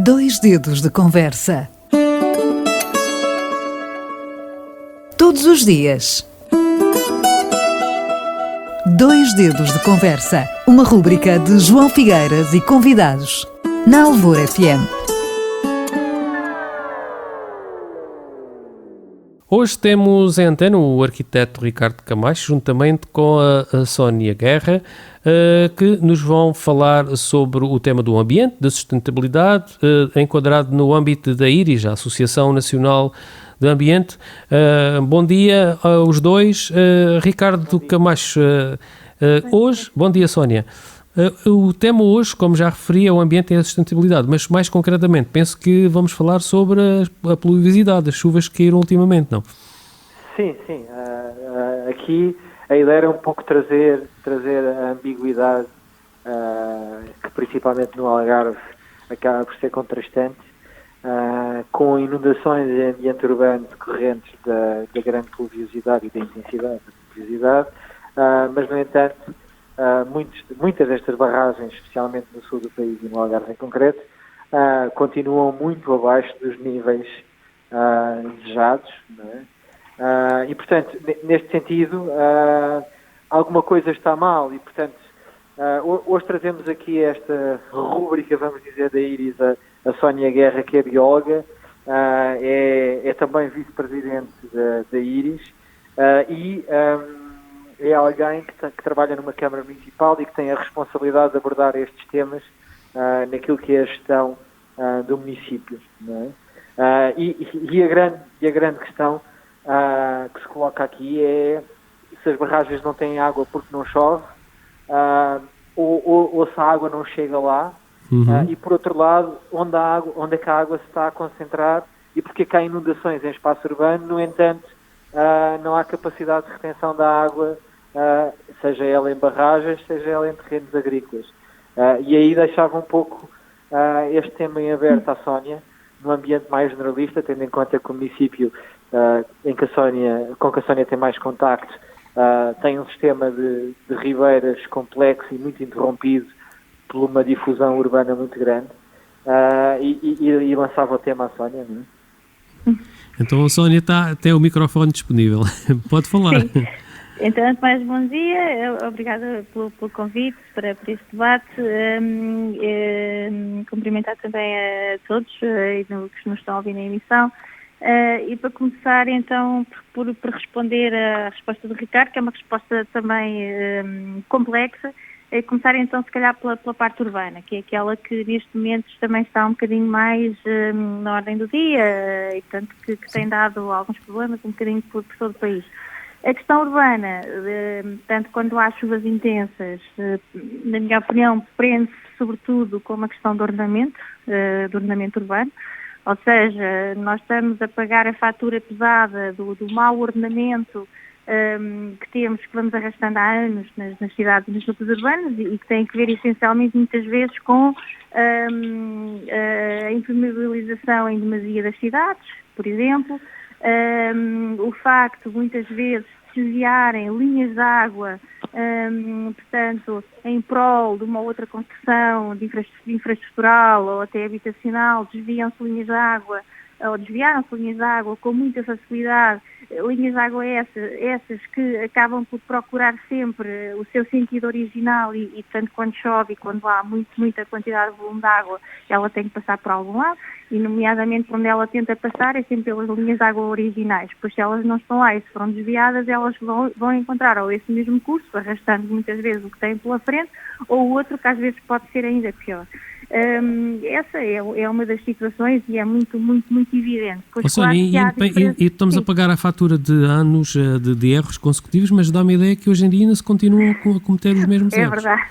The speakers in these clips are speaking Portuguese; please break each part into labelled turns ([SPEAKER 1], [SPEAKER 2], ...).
[SPEAKER 1] Dois dedos de conversa. Todos os dias. Dois dedos de conversa. Uma rúbrica de João Figueiras e convidados. Na Alvor FM.
[SPEAKER 2] Hoje temos em antena o arquiteto Ricardo Camacho, juntamente com a Sónia Guerra, que nos vão falar sobre o tema do ambiente, da sustentabilidade, enquadrado no âmbito da IRIS, a Associação Nacional de Ambiente. Bom dia aos dois. Ricardo Camacho, hoje... Bom dia, Sónia. O tema hoje, como já referi, é o ambiente e a sustentabilidade, mas mais concretamente penso que vamos falar sobre a pluviosidade, as chuvas que caíram ultimamente, não?
[SPEAKER 3] Sim. Aqui a ideia era um pouco trazer a ambiguidade, que principalmente no Algarve acaba por ser contrastante, com inundações em ambiente urbano decorrentes da grande pluviosidade e da intensidade da pluviosidade, mas no entanto muitas destas barragens, especialmente no sul do país e no Algarve em concreto, continuam muito abaixo dos níveis desejados, não é? E portanto, neste sentido, alguma coisa está mal e portanto, hoje trazemos aqui esta rúbrica, vamos dizer, da IRIS, a Sónia Guerra, que é bióloga, é também vice-presidente da IRIS e é alguém que trabalha numa Câmara Municipal e que tem a responsabilidade de abordar estes temas naquilo que é a gestão do município. Não é? E a grande questão que se coloca aqui é se as barragens não têm água porque não chove, ou se a água não chega lá, e por outro lado, onde é que a água se está a concentrar e porque é que há inundações em espaço urbano, no entanto, não há capacidade de retenção da água, seja ela em barragens, seja ela em terrenos agrícolas. E aí deixava um pouco este tema em aberto à Sónia, num ambiente mais generalista, tendo em conta que o município com que a Sónia tem mais contacto, tem um sistema de ribeiras complexo e muito interrompido por uma difusão urbana muito grande, e lançava o tema à Sónia, não é?
[SPEAKER 2] Então a Sónia tem o microfone disponível. Pode falar.
[SPEAKER 4] Sim. Então, antes de mais, bom dia. Obrigada pelo convite para este debate. Cumprimentar também a todos que nos estão a ouvir na emissão. E para começar, então, por responder à resposta do Ricardo, que é uma resposta também complexa, começar então, se calhar, pela parte urbana, que é aquela que neste momento também está um bocadinho mais na ordem do dia, e tanto que tem dado alguns problemas um bocadinho por todo o país. A questão urbana, tanto quando há chuvas intensas, na minha opinião, prende-se sobretudo com uma questão do ordenamento urbano, ou seja, nós estamos a pagar a fatura pesada do mau ordenamento que vamos arrastando há anos nas cidades e nos núcleos urbanos e que tem que ver essencialmente muitas vezes com a impermeabilização em demasia das cidades, por exemplo, o facto muitas vezes de desviarem linhas de água, portanto, em prol de uma outra construção de infraestrutural ou até habitacional, desviaram-se linhas de água com muita facilidade, linhas de água essas que acabam por procurar sempre o seu sentido original e portanto, quando chove e quando há muita quantidade de volume de água, ela tem que passar por algum lado, e nomeadamente quando ela tenta passar é sempre pelas linhas de água originais, pois se elas não estão lá e se foram desviadas, elas vão encontrar ou esse mesmo curso, arrastando muitas vezes o que têm pela frente, ou o outro que às vezes pode ser ainda pior. Essa é uma das situações e é muito evidente. Pois,
[SPEAKER 2] Sónia, e estamos a pagar a fatura de anos de erros consecutivos, mas dá-me a ideia que hoje em dia ainda se continuam a cometer os mesmos erros.
[SPEAKER 4] É verdade.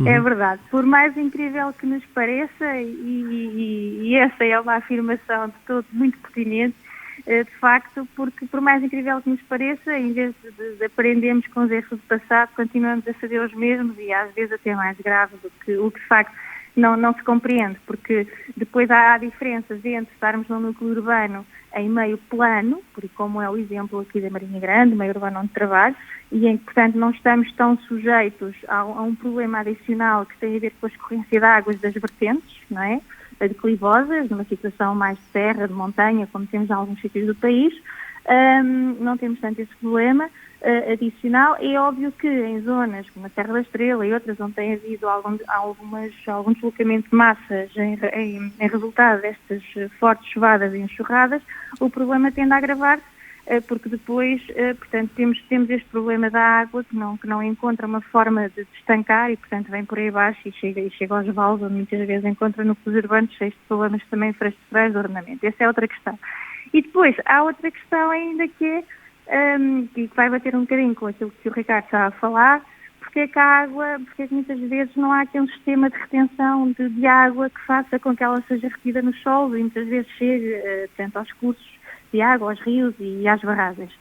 [SPEAKER 4] É verdade. Por mais incrível que nos pareça, e essa é uma afirmação de todo muito pertinente, de facto, porque por mais incrível que nos pareça, em vez de aprendermos com os erros do passado, continuamos a fazer os mesmos e às vezes até mais grave do que o que de facto não se compreende, porque depois há diferenças entre estarmos num núcleo urbano em meio plano, como é o exemplo aqui da Marinha Grande, meio urbano onde trabalho, e em que, portanto, não estamos tão sujeitos a um problema adicional que tem a ver com a escorrência de águas das vertentes, não é? declivosas, numa situação mais de terra, de montanha, como temos em alguns sítios do país, não temos tanto esse problema adicional. É óbvio que em zonas como a Serra da Estrela e outras onde tem havido algum deslocamento de massas em resultado destas fortes chuvadas e enxurradas, o problema tende a agravar-se, porque depois, portanto, temos este problema da água que não encontra uma forma de estancar e, portanto, vem por aí abaixo e chega aos vales, onde muitas vezes encontra núcleos urbanos cheios de problemas também infraestruturais de ordenamento. Essa é outra questão. E depois, há outra questão ainda que é, que vai bater um bocadinho com aquilo que o Ricardo estava a falar, porque é que muitas vezes não há aqui um sistema de retenção de água que faça com que ela seja retida no solo e muitas vezes chegue, tanto aos cursos de água, aos rios e às barragens.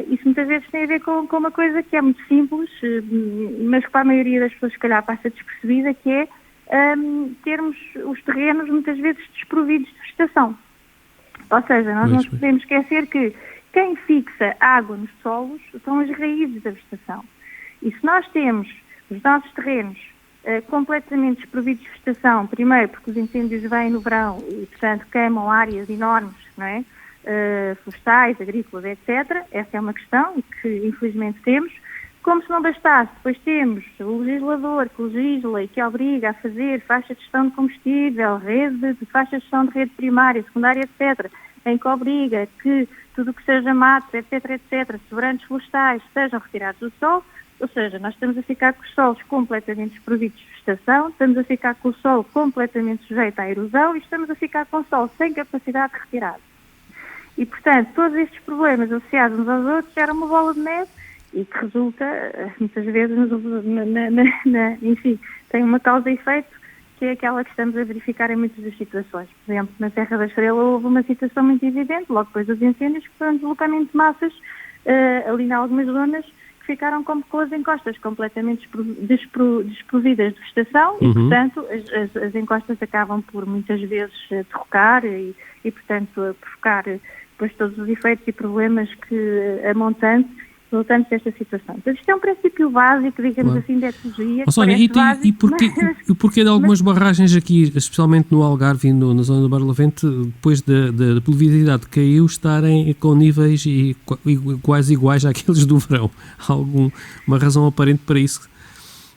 [SPEAKER 4] Isso muitas vezes tem a ver com uma coisa que é muito simples, mas que para a maioria das pessoas se calhar passa despercebida, que é termos os terrenos muitas vezes desprovidos de vegetação. Ou seja, nós não podemos esquecer que quem fixa água nos solos são as raízes da vegetação. E se nós temos os nossos terrenos completamente desprovidos de vegetação, primeiro porque os incêndios vêm no verão e, portanto, queimam áreas enormes, não é? Florestais, agrícolas, etc. Essa é uma questão que infelizmente temos. Como se não bastasse, depois temos o legislador que legisla e que obriga a fazer faixa de gestão de combustível, faixa de gestão de rede primária, secundária, etc., em que obriga que tudo o que seja mato, etc., sobrantes florestais, sejam retirados do solo. Ou seja, nós estamos a ficar com os solos completamente desprovidos de vegetação, estamos a ficar com o solo completamente sujeito à erosão e estamos a ficar com o solo sem capacidade de retirada. E, portanto, todos estes problemas associados uns aos outros geram uma bola de neve e que resulta, muitas vezes, enfim, tem uma causa e efeito, que é aquela que estamos a verificar em muitas das situações. Por exemplo, na Serra da Estrela houve uma situação muito evidente, logo depois dos incêndios, que foi um deslocamento de massas ali em algumas zonas que ficaram como com as encostas completamente desprovidas de vegetação e, portanto, as encostas acabam por muitas vezes derrocar e portanto, provocar depois todos os efeitos e problemas que resultantes desta situação. Então, isto é um princípio básico, digamos assim, de ecologia.
[SPEAKER 2] Sónia, e porquê de algumas barragens aqui, especialmente no Algarve e na zona do Barlavento, depois da pluviosidade que caiu, estarem com níveis quase iguais àqueles do verão? Há alguma razão aparente para isso?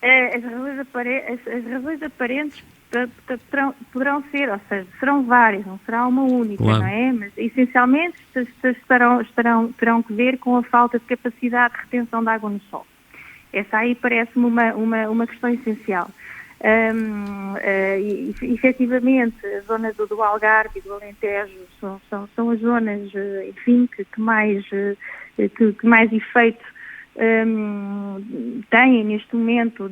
[SPEAKER 4] As razões aparentes poderão ser, ou seja, serão várias, não será uma única, claro. Não é? Mas, essencialmente, terão que ver com a falta de capacidade de retenção de água no solo. Essa aí parece-me uma questão essencial. Efetivamente, a zona do Algarve e do Alentejo são as zonas, enfim, que mais efeito têm neste momento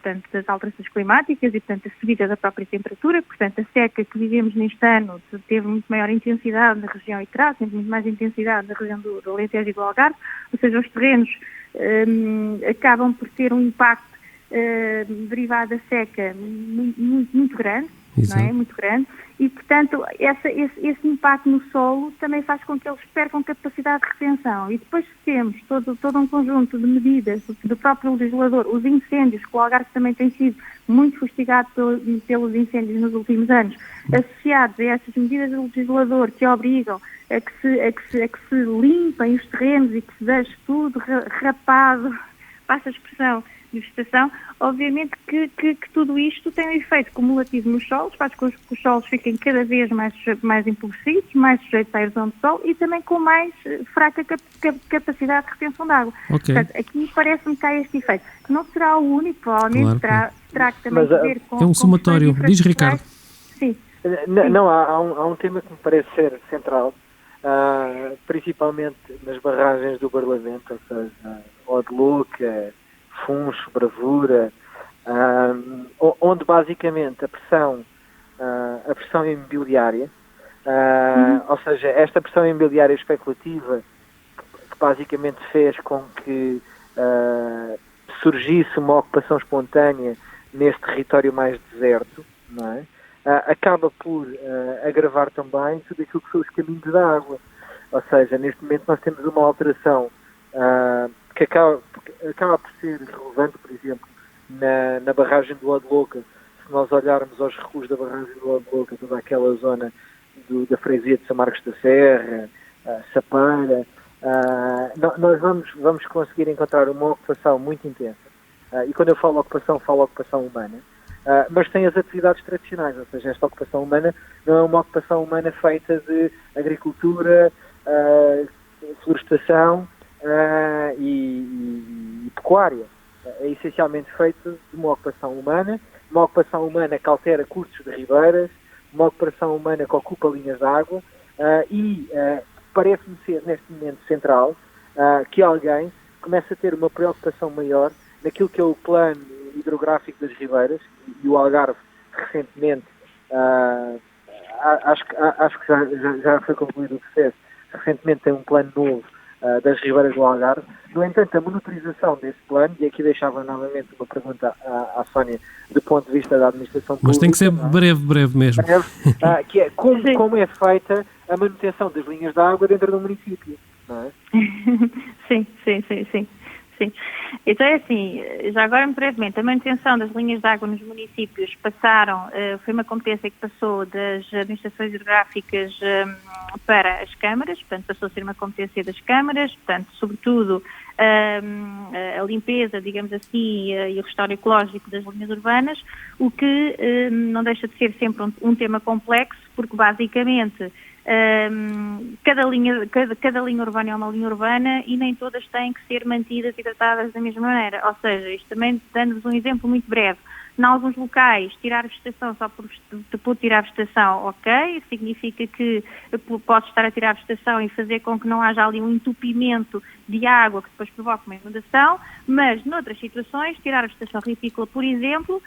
[SPEAKER 4] tanto das alterações climáticas e, portanto, a subida da própria temperatura. Portanto, a seca que vivemos neste ano teve muito maior intensidade na região e terá sempre muito mais intensidade na região do Alentejo e do Algarve, ou seja, os terrenos acabam por ter um impacto derivado da seca muito grande. Não é? Muito grande, e portanto esse impacto no solo também faz com que eles percam capacidade de retenção. E depois temos todo um conjunto de medidas do próprio legislador, os incêndios, que o Algarve também tem sido muito fustigado pelos incêndios nos últimos anos, associados a essas medidas do legislador que obrigam a que se limpem os terrenos e que se deixe tudo rapado, passa a expressão, de vegetação. Obviamente que tudo isto tem um efeito cumulativo nos solos, faz com que os solos fiquem cada vez mais empobrecidos, mais sujeitos à erosão do solo e também com mais fraca capacidade de retenção de água.
[SPEAKER 2] Okay.
[SPEAKER 4] Portanto, aqui parece-me que há este efeito. Não será o único, provavelmente, claro. terá que também ver com...
[SPEAKER 2] É um somatório. Diz, Ricardo.
[SPEAKER 4] Sim.
[SPEAKER 3] Não, há um tema que me parece ser central, principalmente nas barragens do Barlavento, ou seja, Odeluca, Funcho, Bravura, onde basicamente a pressão imobiliária, ou seja, esta pressão imobiliária especulativa que basicamente fez com que surgisse uma ocupação espontânea neste território mais deserto, não é? Acaba por agravar também tudo aquilo que são os caminhos da água. Ou seja, neste momento nós temos uma alteração que acaba por ser relevante, por exemplo, na barragem do Odeluca, se nós olharmos aos recuos da barragem do Boca, toda aquela zona da freguesia de São Marcos da Serra, Sapeira, nós vamos conseguir encontrar uma ocupação muito intensa. E quando eu falo ocupação humana, mas tem as atividades tradicionais, ou seja, esta ocupação humana não é uma ocupação humana feita de agricultura, florestação e pecuária. É essencialmente feita de uma ocupação humana que altera cursos de ribeiras, uma ocupação humana que ocupa linhas de água e parece-me ser neste momento central que alguém comece a ter uma preocupação maior naquilo que é o plano hidrográfico das ribeiras, e o Algarve recentemente, acho que já foi concluído o processo, recentemente tem um plano novo das ribeiras do Algarve. No entanto, a monitorização desse plano, e aqui deixava novamente uma pergunta à Sónia, do ponto de vista da administração pública.
[SPEAKER 2] Mas tem que ser breve mesmo.
[SPEAKER 3] Que é como é feita a manutenção das linhas de água dentro do município, não é?
[SPEAKER 4] Sim. Então é assim, já agora brevemente, a manutenção das linhas de água nos municípios foi uma competência que passou das administrações hidrográficas para as câmaras, portanto passou a ser uma competência das câmaras, portanto sobretudo a limpeza, digamos assim, e o restauro ecológico das linhas urbanas, o que não deixa de ser sempre um tema complexo, porque basicamente cada linha urbana é uma linha urbana e nem todas têm que ser mantidas e tratadas da mesma maneira. Ou seja, isto também dando-vos um exemplo muito breve. Em alguns locais, tirar vegetação só por tirar vegetação, ok, significa que pode estar a tirar vegetação e fazer com que não haja ali um entupimento de água que depois provoca uma inundação, mas noutras situações, tirar a vegetação ritícola, por exemplo,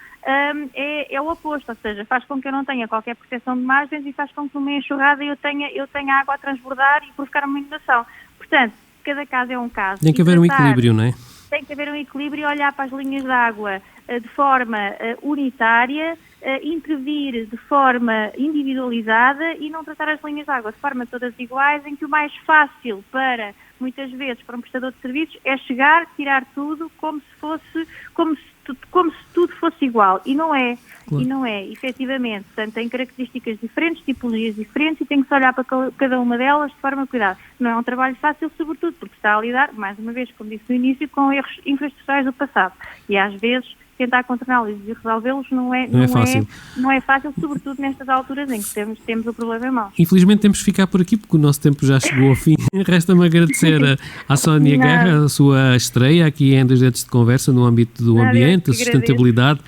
[SPEAKER 4] é o oposto, ou seja, faz com que eu não tenha qualquer proteção de margens e faz com que numa enxurrada eu tenha água a transbordar e provocar uma inundação. Portanto, cada caso é um caso.
[SPEAKER 2] Tem que haver um equilíbrio, não é?
[SPEAKER 4] Tem que haver um equilíbrio e olhar para as linhas de água de forma unitária, intervir de forma individualizada e não tratar as linhas de água de forma todas iguais, em que o mais fácil muitas vezes, para um prestador de serviços, é chegar, tirar tudo como se tudo fosse igual. E não é. Claro. E não é, efetivamente. Portanto, tem características diferentes, tipologias diferentes e tem que se olhar para cada uma delas de forma cuidada. Não é um trabalho fácil, sobretudo, porque está a lidar, mais uma vez, como disse no início, com erros infraestruturais do passado. E às vezes tentar contorná-los e resolvê-los não é fácil, sobretudo nestas alturas em que temos o problema em mãos.
[SPEAKER 2] Infelizmente temos de ficar por aqui porque o nosso tempo já chegou ao fim. Resta-me agradecer à Sónia Guerra a sua estreia aqui em 2 Dedos de Conversa no âmbito do ambiente, a sustentabilidade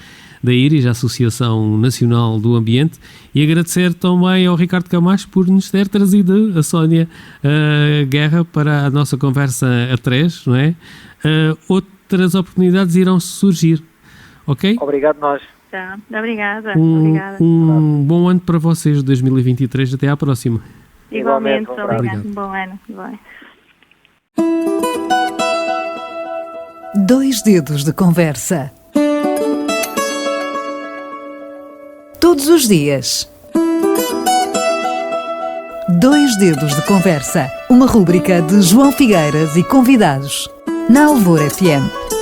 [SPEAKER 2] da IRIS, a Associação Nacional do Ambiente, e agradecer também ao Ricardo Camacho por nos ter trazido a Sónia Guerra para a nossa conversa a 3, não é? Outras oportunidades irão surgir. Ok?
[SPEAKER 3] Obrigado nós.
[SPEAKER 4] Tá, obrigada.
[SPEAKER 2] Um bom ano para vocês, 2023. Até à próxima.
[SPEAKER 4] Igualmente, obrigado. Um bom ano. Vai.
[SPEAKER 1] 2 Dedos de Conversa. Todos os dias. 2 Dedos de Conversa. Uma rúbrica de João Figueiras e convidados. Na Alvor FM.